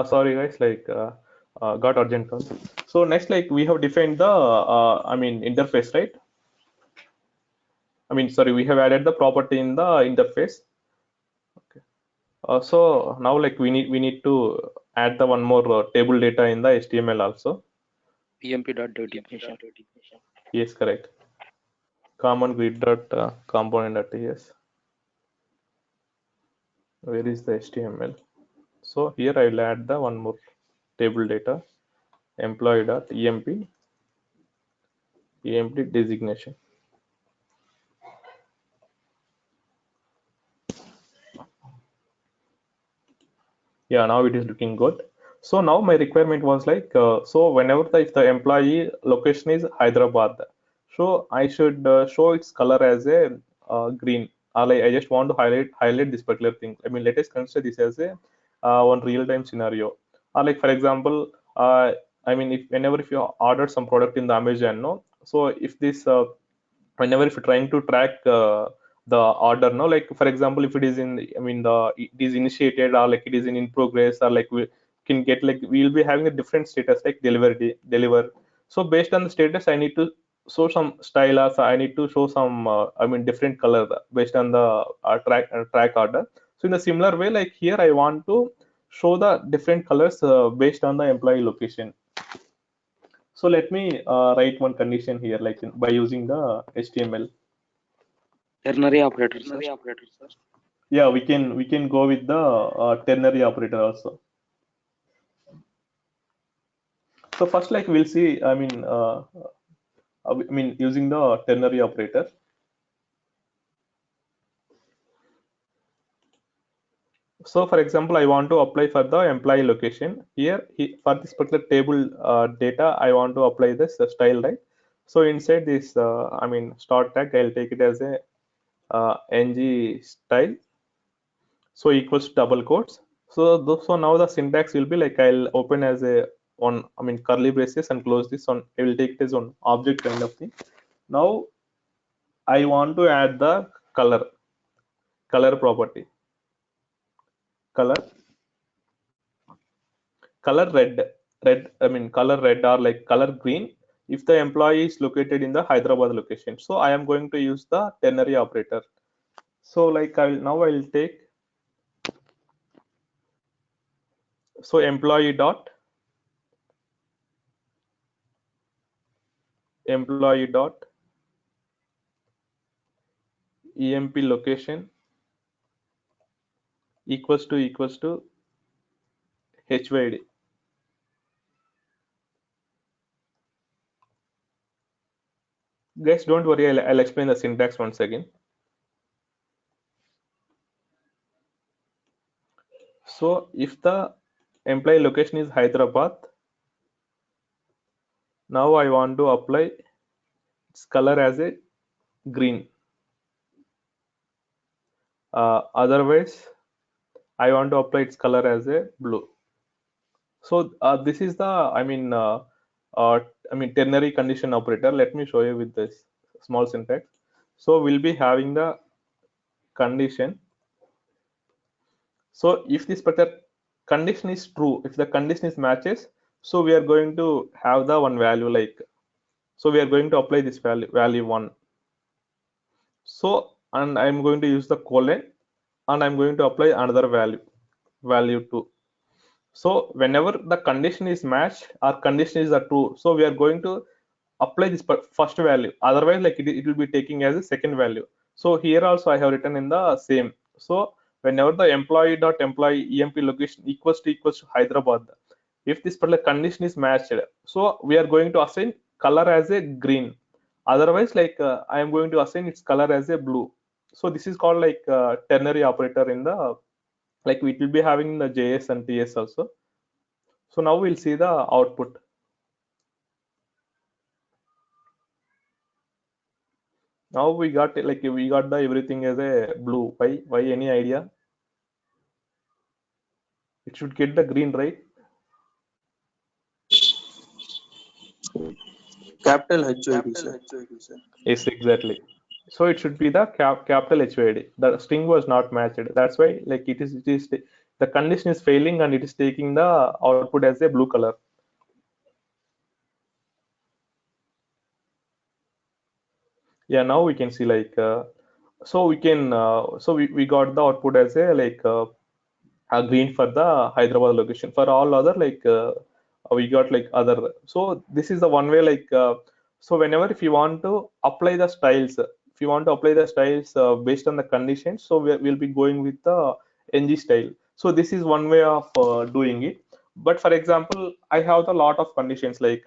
sorry guys, like got urgent call. So next, like we have defined the I mean interface, right? I mean, sorry, we have added the property in the interface. Okay. So now like we need to add the one more table data in the HTML also. emp.designation. Yes, correct. Common grid dot component dot ts. Where is the HTML? So here I will add the one more table data, employee dot emp designation. Yeah, now it is looking good. So now my requirement was like, so whenever if the employee location is Hyderabad, so I should show its color as a green. Like I just want to highlight this particular thing. I mean, let us consider this as a one real-time scenario. Or like for example, I mean, if you order some product in the Amazon, no, so if this whenever if you're trying to track the order, no, like for example if it is in, I mean, it is initiated, or like it is in progress, or like can get like we'll be having a different status like deliver. So based on the status, I need to show some style, or I need to show some I mean different color based on the track order. So in a similar way, like here I want to show the different colors based on the employee location. So let me write one condition here, like by using the HTML. Ternary operator, sir. Yeah, we can go with the ternary operator also. So first, like we'll see. I mean using the ternary operator. So for example, I want to apply for the employee location here. For this particular table data, I want to apply this style, right? So inside this, I mean start tag, I'll take it as a ngStyle. So equals to double quotes. So now the syntax will be like I'll open as a on I mean curly braces and close this on. I will take it as on object kind of thing. Now I want to add the color property, color red. I mean color red or like color green if the employee is located in the Hyderabad location. So I am going to use the ternary operator. So like I'll take so employee dot emp location equals to HYD. Guys, don't worry, I'll explain the syntax once again. So if the employee location is Hyderabad, now I want to apply its color as a green. Otherwise, I want to apply its color as a blue. So this is the ternary condition operator. Let me show you with this small syntax. So we'll be having the condition. So if this particular condition is true, if the condition is matches, so we are going to have the one value like, so we are going to apply this value 1. So and I'm going to use the colon and I'm going to apply another value 2. So whenever the condition is matched or condition is a true, so we are going to apply this first value. Otherwise, like it will be taking as a second value. So here also I have written in the same. So whenever the employee emp location equals to Hyderabad, if this particular condition is matched, so we are going to assign color as a green. Otherwise, like I am going to assign its color as a blue. So this is called like ternary operator in the like it will be having the JS and TS also. So now we'll see the output. Now we got like we got the everything as a blue. Why any idea? It should get the green, right? Capital HYD, sir. Yes, exactly. So it should be the capital HYD. The string was not matched. That's why like it is the condition is failing and it is taking the output as a blue color. Yeah, now we can see like so we can so we got the output as a like green for the Hyderabad location. For all other like we got like other. So this is the one way like so whenever if you want to apply the styles, if you want to apply the styles based on the conditions, so we'll be going with the ngStyle. So this is one way of doing it. But for example, I have a lot of conditions like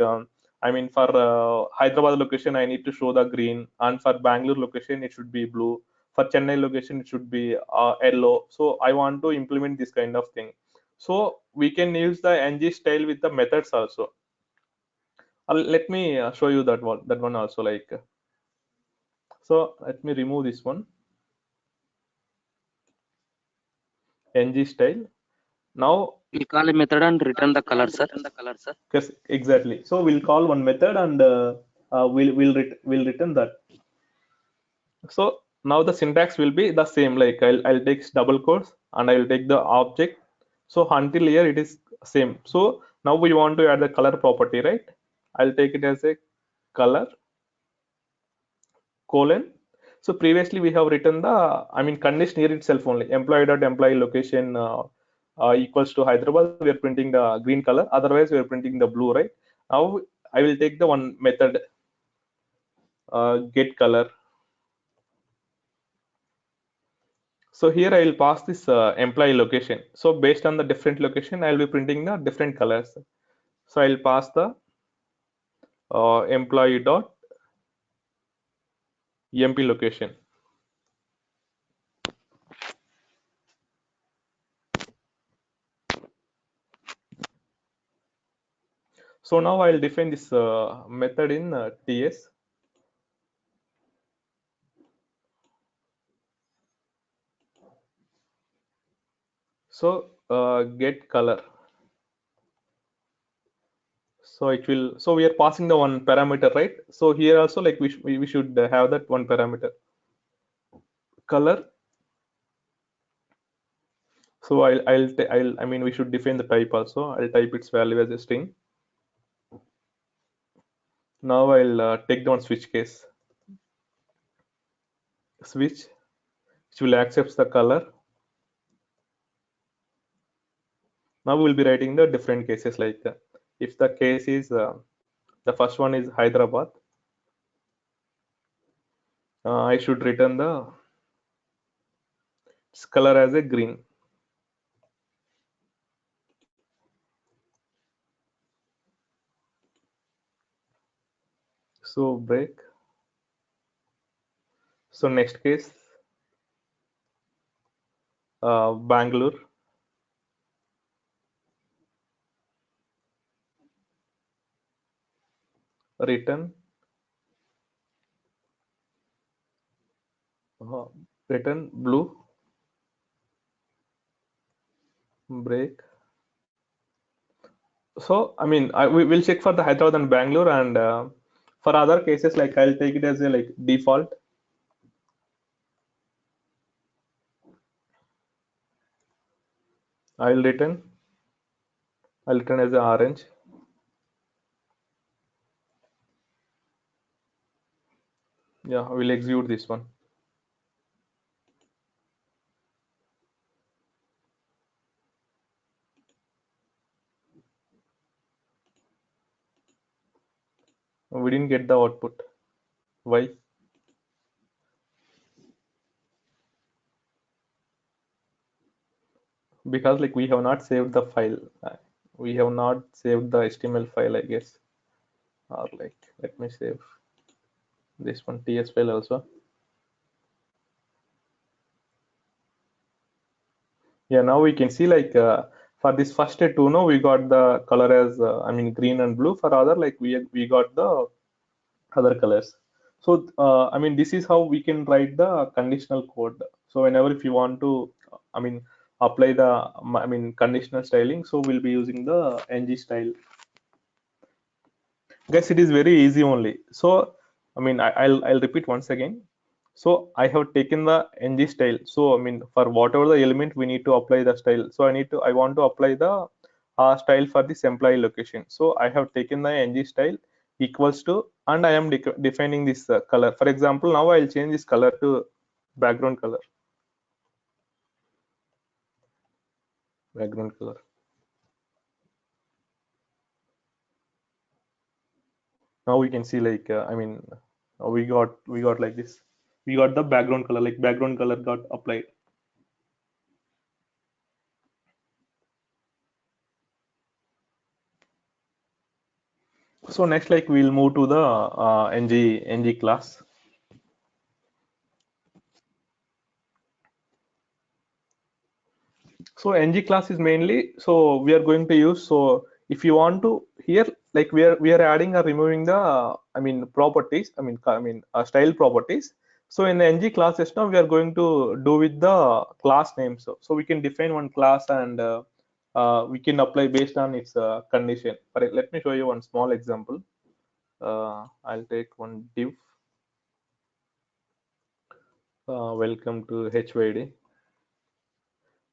I mean for Hyderabad location I need to show the green, and for Bangalore location it should be blue, for Chennai location it should be yellow. So I want to implement this kind of thing. So we can use the ngStyle with the methods also. Let me show you that one also like so let me remove this one ngStyle. Now We'll call a method and return the color, sir. yes, exactly. So we'll call one method and we'll return that. So now the syntax will be the same, like I'll take double quotes and I will take the object. So until here it is same. So now we want to add the color property, right? I'll take it as a color colon. So previously we have written the, I mean, condition here itself only, employee.employee location equals to Hyderabad. We are printing the green color. Otherwise, we are printing the blue, right? Now I will take the one method, get color. So here I will pass this employee location. So based on the different location, I will be printing the different colors. So I will pass the employee dot MP location. So now I'll define this method in TS. So get color. So it will. So we are passing the one parameter, right? So here also, like we should have that one parameter, color. So I mean, we should define the type also. I'll type its value as a string. Now I'll take down switch case. Switch, which will accept the color. Now we'll be writing the different cases, like if the case is the first one is Hyderabad, I should return the color as a green. So break. So next case, Bangalore, return, uh, return blue, break. So I mean, we will check for the Hyderabad and Bangalore, and for other cases, like I'll take it as a like default. I'll return. I'll return as a orange. Yeah, we'll execute this one. We didn't get the output. Why? Because like we have not saved the file. We have not saved the HTML file, I guess. Or like, let me save this one TS file also. Yeah, now we can see like for this first two, no, we got the color as I mean green and blue. For other, like we got the other colors. So I mean, this is how we can write the conditional code. So whenever if you want to, I mean, apply the I mean conditional styling, so we'll be using the ngStyle. Guys, it is very easy only. So I mean, I'll repeat once again. So I have taken the ngStyle. So I mean, for whatever the element we need to apply the style. So I want to apply the style for this employee location. So I have taken the ngStyle equals to, and I am defining this color. For example, now I'll change this color to background color. Background color. Now we can see like I mean, we got like this. We got the background color, like background color got applied. So next, like we'll move to the ng class. So ng class is mainly, so we are going to use, so if you want to here, like we are adding or removing the I mean properties, style properties. So in the ng classes now we are going to do with the class name. So we can define one class, and we can apply based on its condition. But let me show you one small example. I'll take one div, welcome to HYD.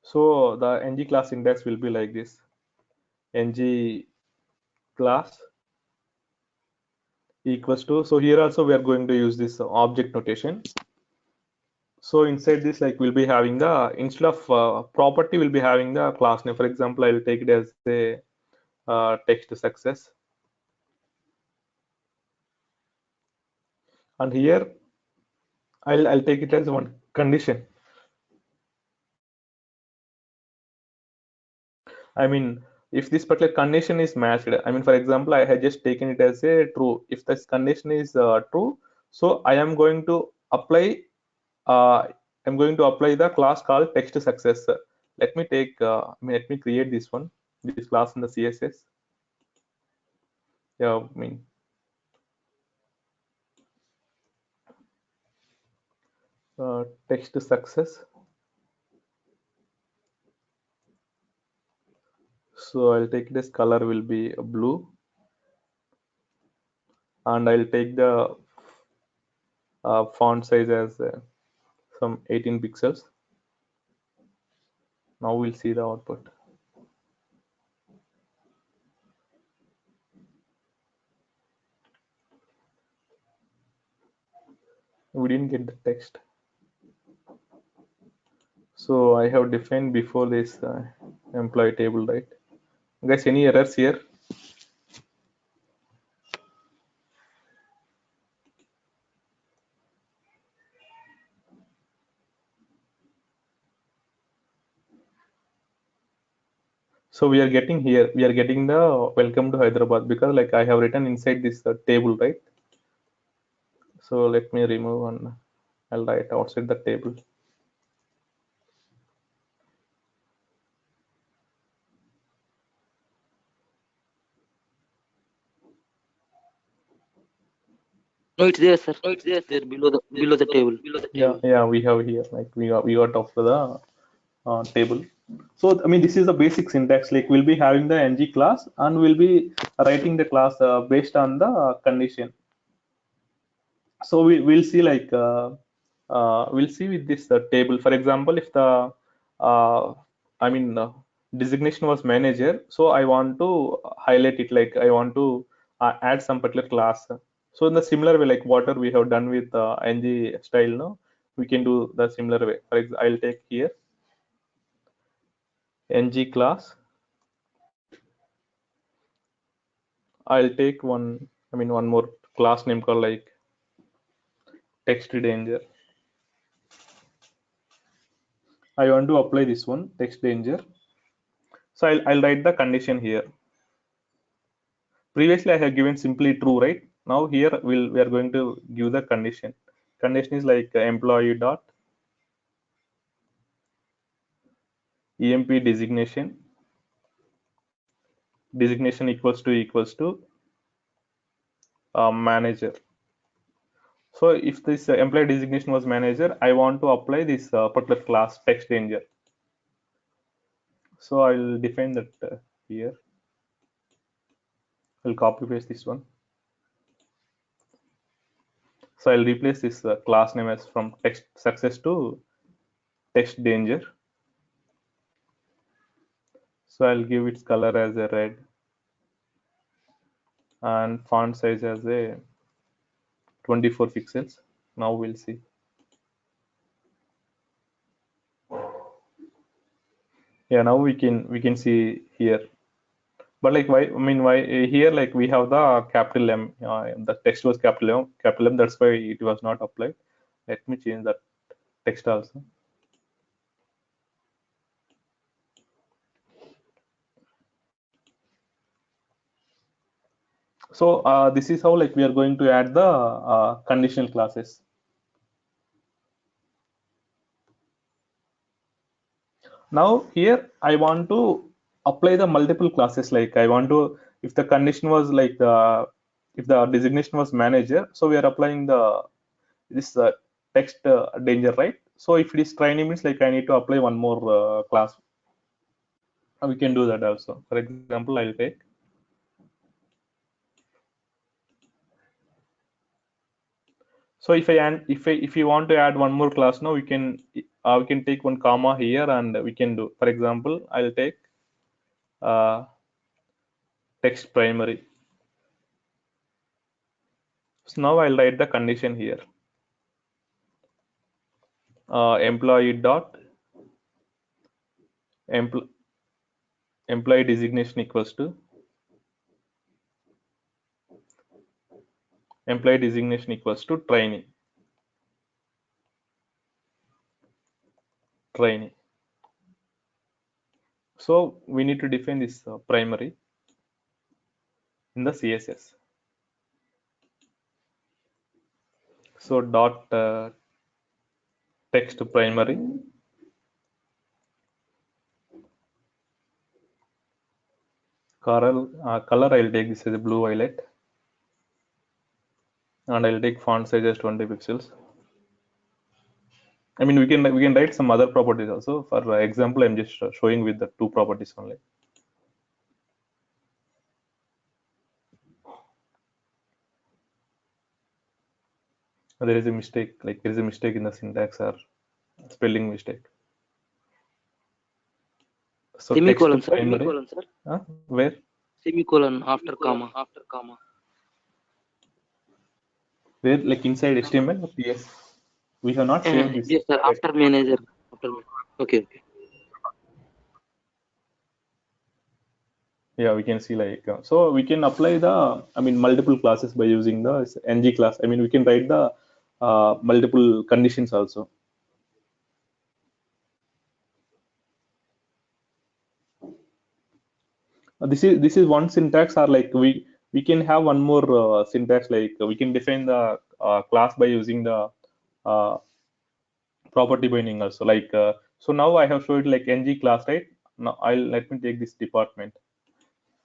So the ng class index will be like this. ngClass equals to, so here also we are going to use this object notation. So inside this, like, we'll be having the, instead of property, we'll be having the class name. For example, I'll take it as a text success, and here I'll take it as one condition. I mean, if this particular condition is matched, I mean, for example, I had just taken it as a true. If this condition is true, so I am going to apply. I'm going to apply the class called text success. Let me take. Let me create this one. This class in the CSS. Yeah, I mean, text success. So I'll take this color will be blue, and I'll take the font size as some 18 pixels. Now we'll see the output. We didn't get the text. So I have defined before this employee table, right? Guys, any errors here? So we are getting here, we are getting the welcome to Hyderabad, because like I have written inside this table, right? So let me remove and I'll write outside the table. No, it's there, sir. It's there below the table. Yeah, we have here, like we got after the table. So I mean, this is the basic syntax. Like we'll be having the ng class, and we'll be writing the class based on the condition. So we'll see, like we'll see with this table. For example, if the I mean designation was manager, so I want to highlight it, like I want to add some particular class. So in the similar way, like whatever we have done with ngStyle, no, we can do the similar way. For example, I'll take here ngClass. I'll take one, I mean one more class name called like text danger. I want to apply this one, text danger. So I'll write the condition here. Previously I have given simply true, right? Now here we are going to give the condition. Condition is like employee dot emp designation equals to manager. So if this employee designation was manager, I want to apply this particular class text danger. So I'll define that here. I'll copy paste this one. So I'll replace this class name as from text success to text danger. So I'll give its color as a red and font size as a 24 pixels. Now we'll see. Yeah, now we can see here. But like why? I mean, why here? Like we have the capital M. The text was capital M. That's why it was not applied. Let me change that text also. So this is how, like, we are going to add the conditional classes. Now here I want to apply the multiple classes. Like I want to, if the condition was like if the designation was manager, so we are applying the this text danger, right? So if it is trainee, means like I need to apply one more class. We can do that also. For example, I'll take so if you want to add one more class, now we can take one comma here and we can do. For example, I'll take text primary. So now I'll write the condition here. Employee dot employee designation equals to trainee. So we need to define this primary in the CSS. So dot text primary color I'll take this as a blue violet, and I'll take font size as 20 pixels. I mean, we can write some other properties also. For example, I'm just showing with the two properties only. There is a mistake, like there is a mistake in the syntax or spelling mistake. So Semicolon, text sir. primary, where? Semicolon after comma. Where, like inside HTML or PS? We have not saved this. Yes, sir. After manager. Okay. Yeah, we can see like so we can apply the multiple classes by using the ngClass. I mean, we can write the multiple conditions also. This is one syntax, or like we can have one more syntax, like we can define the class by using the uh, property binding also. Like so now I have showed like ngClass, right? Now let me take this department.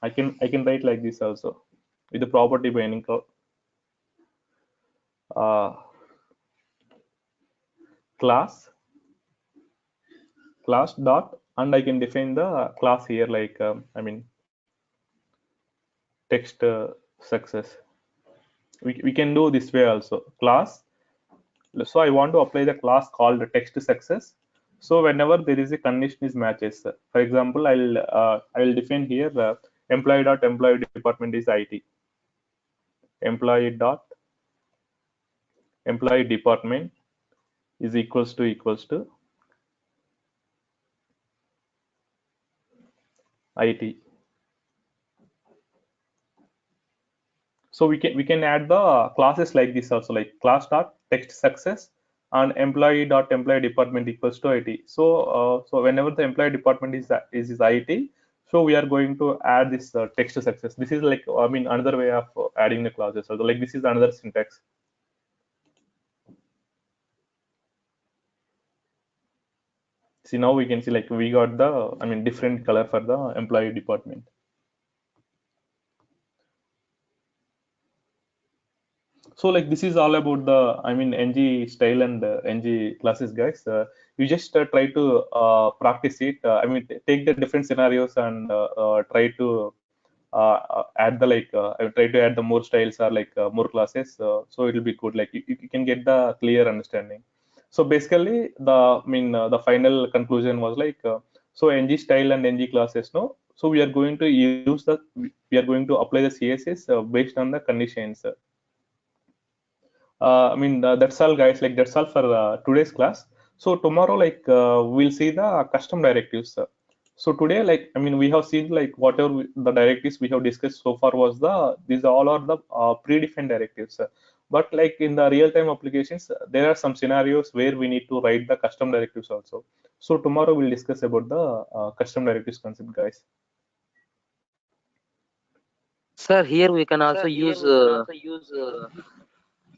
I can write like this also with the property binding class dot, and I can define the class here like text success. We can do this way also. Class, so I want to apply the class called text success. So whenever there is a condition is matches, for example, I'll define here employee dot employee department is IT, employee dot employee department is equals to IT. So we can add the classes like this also, like class dot text success and employee dot employee department equals to IT. So so whenever the employee department is IT, so we are going to add this text success. This is like another way of adding the classes. So like this is another syntax. See, now we can see like we got the different color for the employee department. So like this is all about the ngStyle and ngClasses, guys. You just try to practice it. Take the different scenarios and try to add the try to add the more styles or like more classes. So it will be good. Like you can get the clear understanding. So basically, the final conclusion was like so ngStyle and ngClasses. No, so we are going to use we are going to apply the CSS based on the conditions. That's all, guys. Like that's all for today's class. So tomorrow, like we'll see the custom directives. So today, like we have seen like whatever the directives we have discussed so far was these all are the predefined directives. But like in the real-time applications, there are some scenarios where we need to write the custom directives also. So tomorrow we'll discuss about the custom directives concept, guys. Sir, here we can also use